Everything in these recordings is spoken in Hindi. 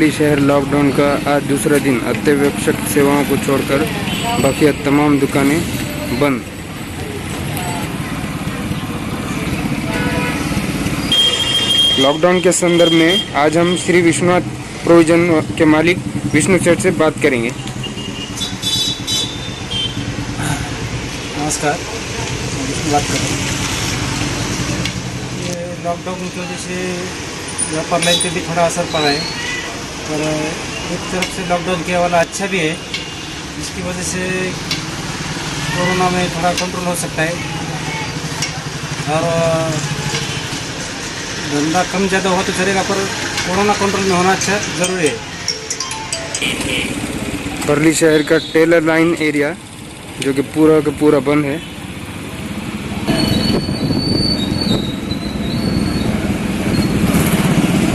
वर्ली शहर लॉकडाउन का आज दूसरा दिन। अत्यावश्यक सेवाओं को छोड़कर बाकी तमाम दुकानें बंद। लॉकडाउन के संदर्भ में आज हम श्री विश्वनाथ प्रोविजन के मालिक विष्णु सेठ से बात करेंगे। नमस्कार, मैं बात कर रहा हूँ। ये लॉकडाउन की वजह से व्यापार लाइन पे भी थोड़ा असर पड़ा है, पर एक तरफ से लॉकडाउन किया वाला अच्छा भी है, जिसकी वजह से कोरोना में थोड़ा कंट्रोल हो सकता है और धंधा कम ज़्यादा हो तो चलेगा, पर कोरोना कंट्रोल में होना अच्छा ज़रूरी है। वर्ली शहर का टेलर लाइन एरिया जो कि पूरा का पूरा बंद है।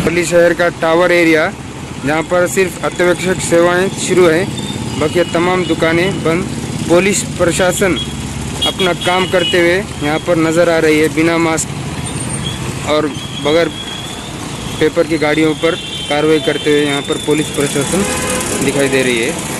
वर्ली शहर का टावर एरिया जहाँ पर सिर्फ अत्यावश्यक सेवाएं शुरू है, बाकी तमाम दुकानें बंद। पुलिस प्रशासन अपना काम करते हुए यहाँ पर नज़र आ रही है, बिना मास्क और बगैर पेपर की गाड़ियों पर कार्रवाई करते हुए यहाँ पर पुलिस प्रशासन दिखाई दे रही है।